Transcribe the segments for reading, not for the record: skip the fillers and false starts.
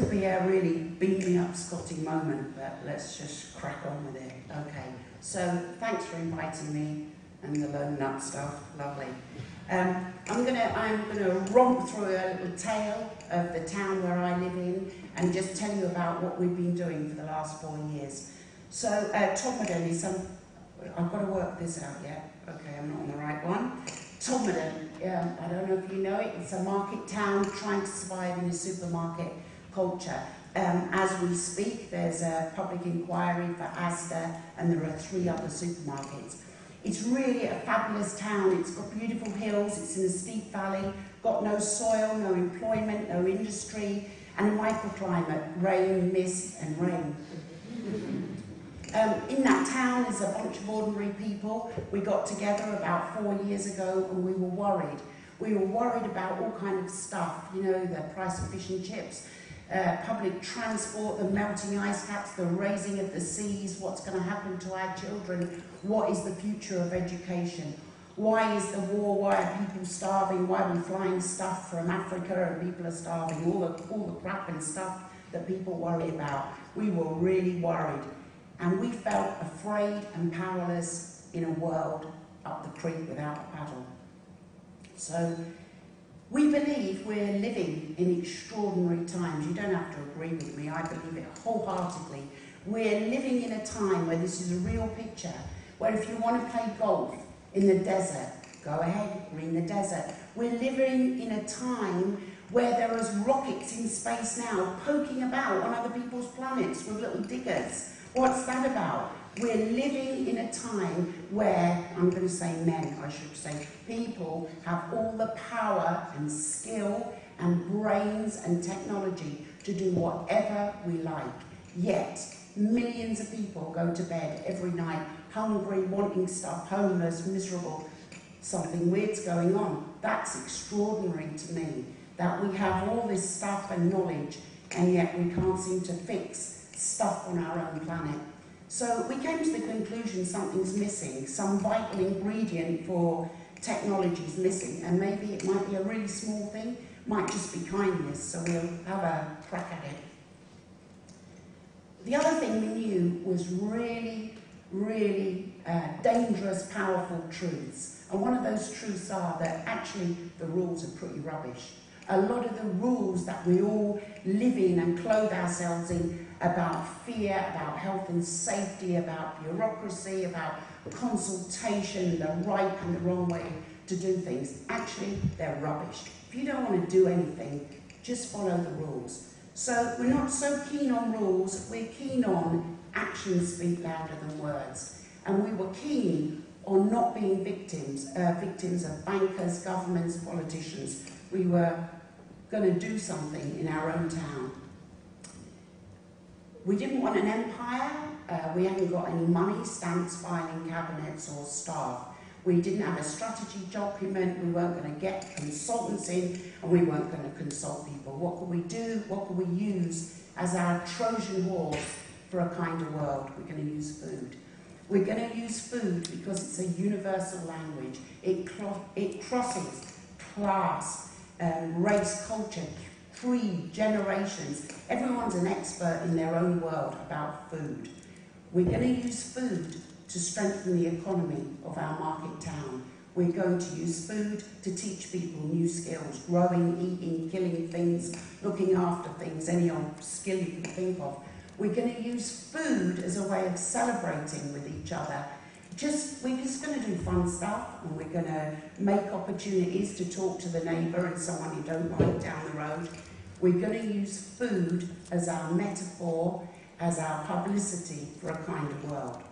could be a really beam me up Scotty moment, but let's just crack on with it. Okay, so thanks for inviting me and the lone nut stuff, lovely. I'm gonna romp through a little tale of the town where I live in and just tell you about what we've been doing for the last 4 years. So Todmorden is I've got to work this out yet. Okay, I'm not on the right one. Todmorden, I don't know if you know it, it's a market town trying to survive in a supermarket culture. As we speak, there's a public inquiry for Asda and there are 3 other supermarkets. It's really a fabulous town. It's got beautiful hills, it's in a steep valley, got no soil, no employment, no industry, and a microclimate, rain, mist and rain. In that town is a bunch of ordinary people. We got together about 4 years ago and we were worried. We were worried about all kinds of stuff, you know, the price of fish and chips, public transport, the melting ice caps, the raising of the seas, what's going to happen to our children, what is the future of education, why is the war, why are people starving, why are we flying stuff from Africa and people are starving, all the crap and stuff that people worry about. We were really worried. And we felt afraid and powerless in a world up the creek without a paddle. So we believe we're living in extraordinary times. You don't have to agree with me, I believe it wholeheartedly. We're living in a time where this is a real picture, where if you want to play golf in the desert, go ahead, we're in the desert. We're living in a time where there is rockets in space now poking about on other people's planets with little diggers. What's that about? We're living in a time where, I'm going to say men, I should say, people have all the power and skill and brains and technology to do whatever we like. Yet, millions of people go to bed every night hungry, wanting stuff, homeless, miserable. Something weird's going on. That's extraordinary to me, that we have all this stuff and knowledge, and yet we can't seem to fix stuff on our own planet. So we came to the conclusion something's missing, some vital ingredient for technology is missing, and maybe it might be a really small thing, might just be kindness, so we'll have a crack at it. The other thing we knew was really, really dangerous, powerful truths. And one of those truths are that actually the rules are pretty rubbish. A lot of the rules that we all live in and clothe ourselves in about fear, about health and safety, about bureaucracy, about consultation, the right and the wrong way to do things, actually they're rubbish. If you don't want to do anything, just follow the rules. So we're not so keen on rules, we're keen on actions speak louder than words. And we were keen on not being victims of bankers, governments, politicians. We were going to do something in our own town. We didn't want an empire. We haven't got any money, stamps, filing cabinets or staff. We didn't have a strategy document. We weren't going to get consultants in and we weren't going to consult people. What could we do? What could we use as our Trojan horse for a kinder world? We're going to use food. We're going to use food because it's a universal language. It crosses class, race, culture, creed, generations. Everyone's an expert in their own world about food. We're going to use food to strengthen the economy of our market town. We're going to use food to teach people new skills, growing, eating, killing things, looking after things, any old skill you can think of. We're going to use food as a way of celebrating with each other. We're just going to do fun stuff, and we're going to make opportunities to talk to the neighbour and someone you don't like down the road. We're going to use food as our metaphor, as our publicity for a kinder world.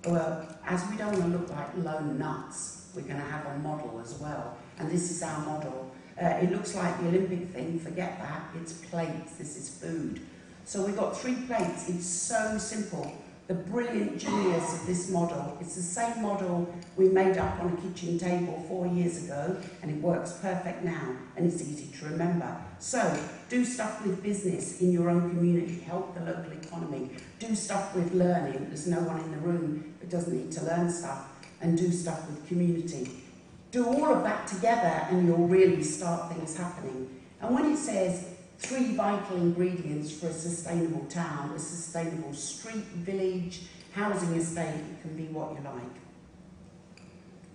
Well, as we don't want to look like lone nuts, we're going to have a model as well. And this is our model. It looks like the Olympic thing, forget that. It's plates, this is food. So we've got 3 plates. It's so simple. The brilliant genius of this model, it's the same model we made up on a kitchen table 4 years ago, and it works perfect now, and it's easy to remember. So, do stuff with business in your own community, help the local economy, do stuff with learning, there's no one in the room that doesn't need to learn stuff, and do stuff with community. Do all of that together and you'll really start things happening. And when it says 3 vital ingredients for a sustainable town, a sustainable street, village, housing estate. It can be what you like.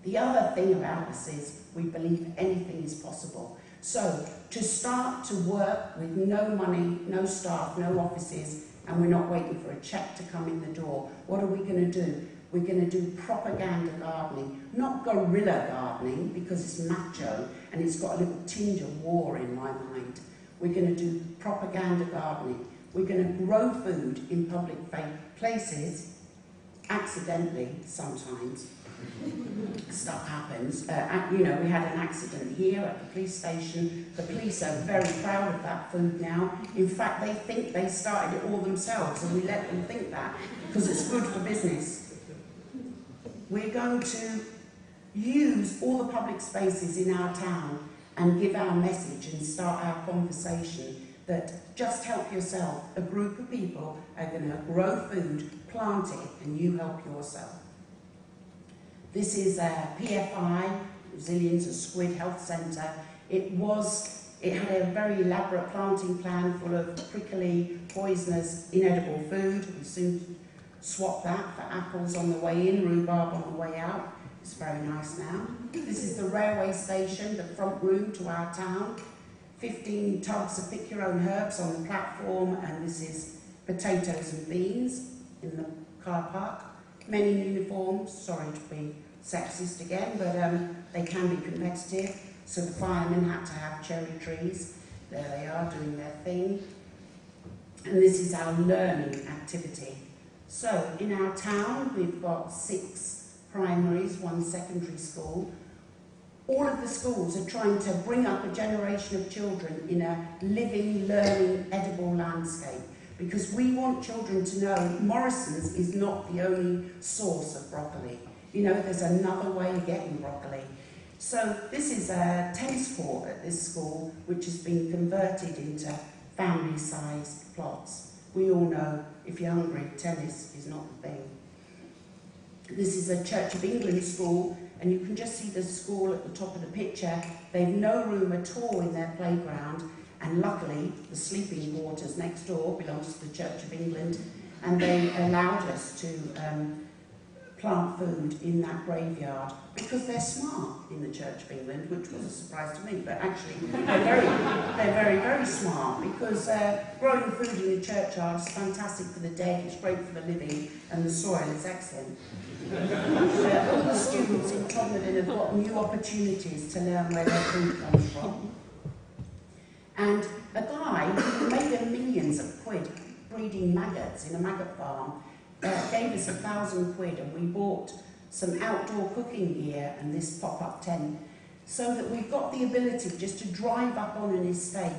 The other thing about us is we believe anything is possible. So to start to work with no money, no staff, no offices, and we're not waiting for a cheque to come in the door, what are we going to do? We're going to do propaganda gardening, not guerrilla gardening because it's macho and it's got a little tinge of war in my mind. We're going to do propaganda gardening. We're going to grow food in public places, accidentally sometimes. Stuff happens. You know, we had an accident here at the police station. The police are very proud of that food now. In fact, they think they started it all themselves, and we let them think that because it's good for business. We're going to use all the public spaces in our town and give our message and start our conversation that just help yourself. A group of people are going to grow food, plant it, and you help yourself. This is a PFI, Resilience and Squid Health Centre. It had a very elaborate planting plan full of prickly, poisonous, inedible food. We soon swap that for apples on the way in, rhubarb on the way out. It's very nice now. This is the railway station, the front room to our town. 15 tubs of pick your own herbs on the platform, and this is potatoes and beans in the car park. Many uniforms, sorry to be sexist again, but they can be competitive. So the firemen had to have cherry trees. There they are doing their thing. And this is our learning activity. So in our town, we've got 6 primaries, 1 secondary school. All of the schools are trying to bring up a generation of children in a living, learning, edible landscape. Because we want children to know Morrison's is not the only source of broccoli. You know, there's another way of getting broccoli. So this is a tennis court at this school, which has been converted into family-sized plots. We all know, if you're hungry, tennis is not the thing. This is a Church of England school, and you can just see the school at the top of the picture. They've no room at all in their playground. And luckily, the sleeping quarters next door belongs to the Church of England, and they allowed us to plant food in that graveyard because they're smart in the Church of England, which was a surprise to me, but actually they're very, very smart because growing food in the churchyard is fantastic for the dead, it's great for the living, and the soil is excellent. All the students in Todmorden have got new opportunities to learn where their food comes from. And a guy who made millions of quid breeding maggots in a maggot farm gave us 1,000 quid, and we bought some outdoor cooking gear and this pop-up tent so that we've got the ability just to drive up on an estate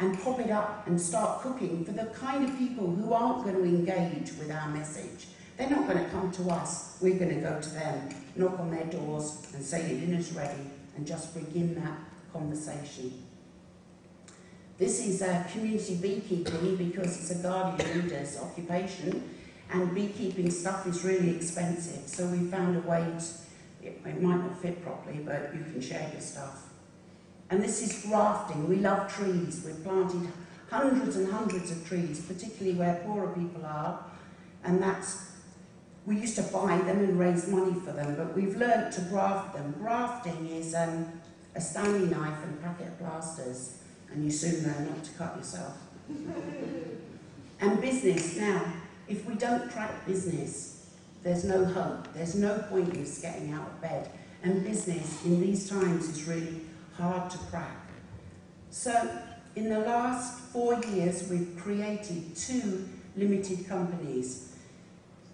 and pop it up and start cooking for the kind of people who aren't going to engage with our message. They're not going to come to us, we're going to go to them, knock on their doors and say your dinner's ready, and just begin that conversation. This is community beekeeping because it's a guardian leader's occupation, and beekeeping stuff is really expensive. So we found a way it might not fit properly, but you can share your stuff. And this is grafting. We love trees. We've planted hundreds and hundreds of trees, particularly where poorer people are. And we used to buy them and raise money for them, but we've learnt to graft them. Grafting is a Stanley knife and a packet of plasters, and you soon learn not to cut yourself. And business. Now, if we don't crack business, there's no hope. There's no point in us getting out of bed. And business in these times is really hard to crack. So in the last 4 years, we've created 2 limited companies.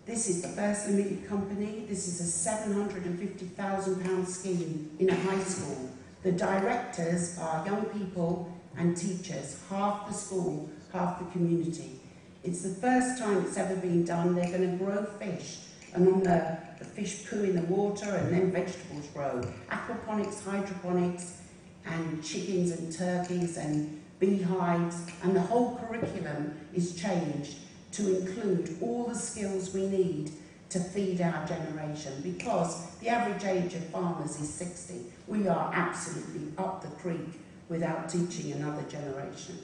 This is the first limited company. This is a £750,000 scheme in a high school. The directors are young people and teachers, half the school, half the community. It's the first time it's ever been done. They're going to grow fish, and on the fish poo in the water, and then vegetables grow. Aquaponics, hydroponics, and chickens and turkeys and beehives, and the whole curriculum is changed to include all the skills we need to feed our generation, because the average age of farmers is 60. We are absolutely up the creek without teaching another generation.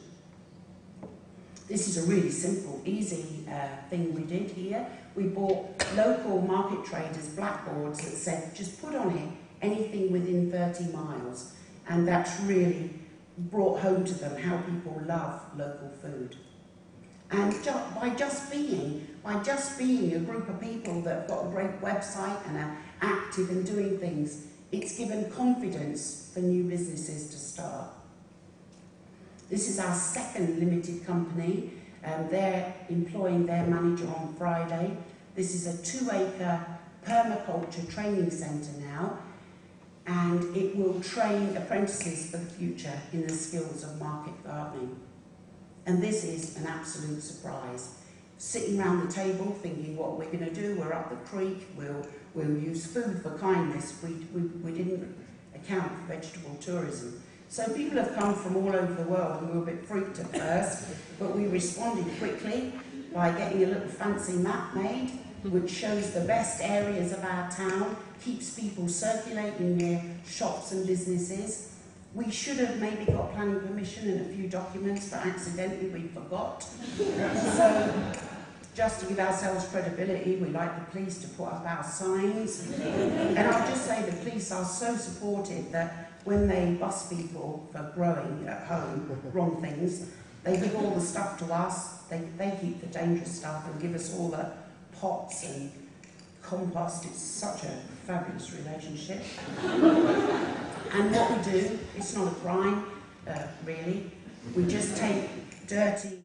This is a really simple, easy thing we did here. We bought local market traders blackboards that said, just put on it anything within 30 miles. And that's really brought home to them how people love local food. And by just being a group of people that have got a great website and are active and doing things, it's given confidence for new businesses to start. This is our second limited company, and they're employing their manager on Friday. This is a 2-acre permaculture training centre now, and it will train apprentices for the future in the skills of market gardening. And this is an absolute surprise. Sitting around the table thinking what we're going to do, we're up the creek, we'll use food for kindness. We didn't account for vegetable tourism. So people have come from all over the world, and we were a bit freaked at first, but we responded quickly by getting a little fancy map made, which shows the best areas of our town, keeps people circulating near shops and businesses. We should have maybe got planning permission and a few documents, but accidentally we forgot. So, just to give ourselves credibility, we like the police to put up our signs. And I'll just say the police are so supportive that when they bust people for growing at home wrong things, they give all the stuff to us, they keep the dangerous stuff and give us all the pots and compost. It's such a fabulous relationship. And what we do, it's not a crime, really. We just take dirty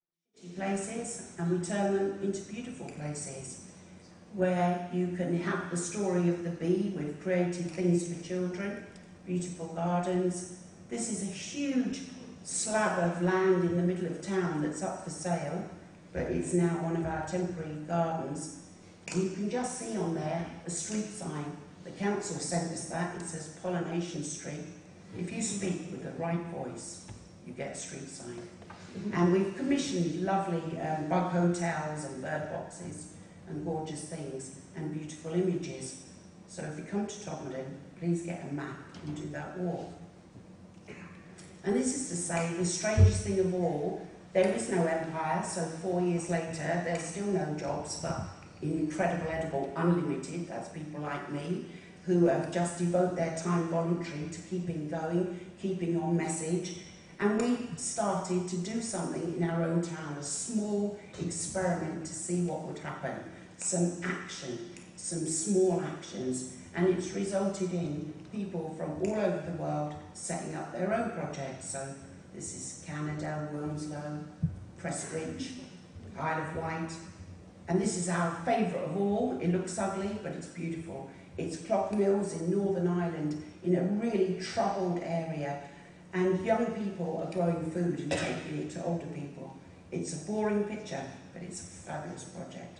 places and we turn them into beautiful places where you can have the story of the bee. We've created things for children, beautiful gardens. This is a huge slab of land in the middle of town that's up for sale, but it's now one of our temporary gardens. You can just see on there a street sign. The council sent us that. It says Pollination Street. If you speak with the right voice, you get a street sign. And we've commissioned lovely bug hotels and bird boxes and gorgeous things and beautiful images. So if you come to Todmorden, please get a map and do that walk. And this is to say, the strangest thing of all, there is no empire, so 4 years later, there's still no jobs for Incredible Edible Unlimited, that's people like me, who have just devoted their time voluntarily to keeping going, keeping on message. And we started to do something in our own town, a small experiment to see what would happen. Some action, some small actions, and it's resulted in people from all over the world setting up their own projects. So this is Canada, Wilmslow, Prestwich, Isle of Wight. And this is our favourite of all. It looks ugly, but it's beautiful. It's Cloughmills in Northern Ireland, in a really troubled area. And young people are growing food and taking it to older people. It's a boring picture, but it's a fabulous project.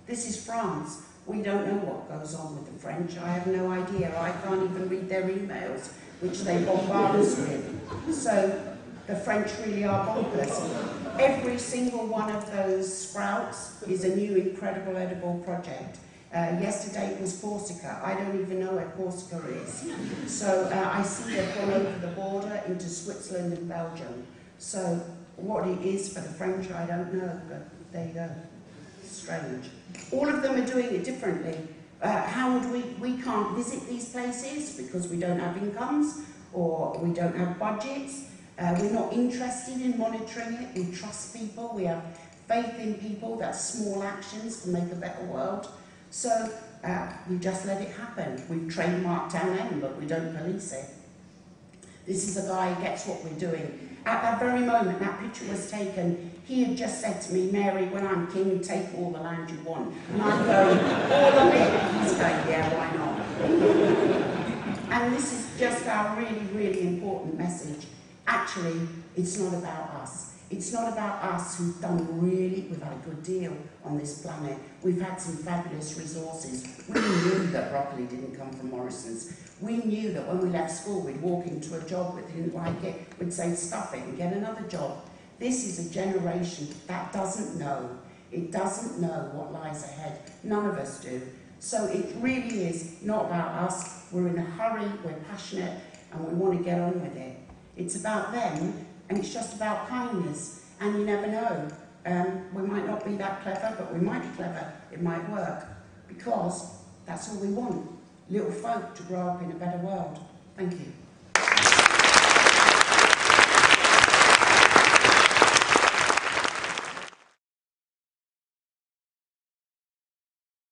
This is France. We don't know what goes on with the French. I have no idea. I can't even read their emails, which they bombard us with. So the French really are bonkers. Every single one of those sprouts is a new incredible edible project. Yesterday it was Corsica. I don't even know where Corsica is. So I see they've gone over the border into Switzerland and Belgium. So what it is for the French, I don't know, but there you go. Strange. All of them are doing it differently. How would we can't visit these places because we don't have incomes or we don't have budgets. We're not interested in monitoring it. We trust people. We have faith in people that small actions can make a better world. So we just let it happen. We've trademarked our name, but we don't police it. This is a guy who gets what we're doing. At that very moment that picture was taken, he had just said to me, Mary, when I'm king, take all the land you want. And I'm going, all of it? He's going, yeah, why not? And this is just our really, really important message. Actually, it's not about us. It's not about us who've we've had a good deal on this planet. We've had some fabulous resources. We knew that broccoli didn't come from Morrison's. We knew that when we left school, we'd walk into a job that didn't like it, we'd say, stuff it and get another job. This is a generation that doesn't know. It doesn't know what lies ahead. None of us do. So it really is not about us. We're in a hurry, we're passionate, and we want to get on with it. It's about them, and it's just about kindness. And you never know. We might not be that clever, but we might be clever. It might work, because that's all we want. Little folk to grow up in a better world. Thank you.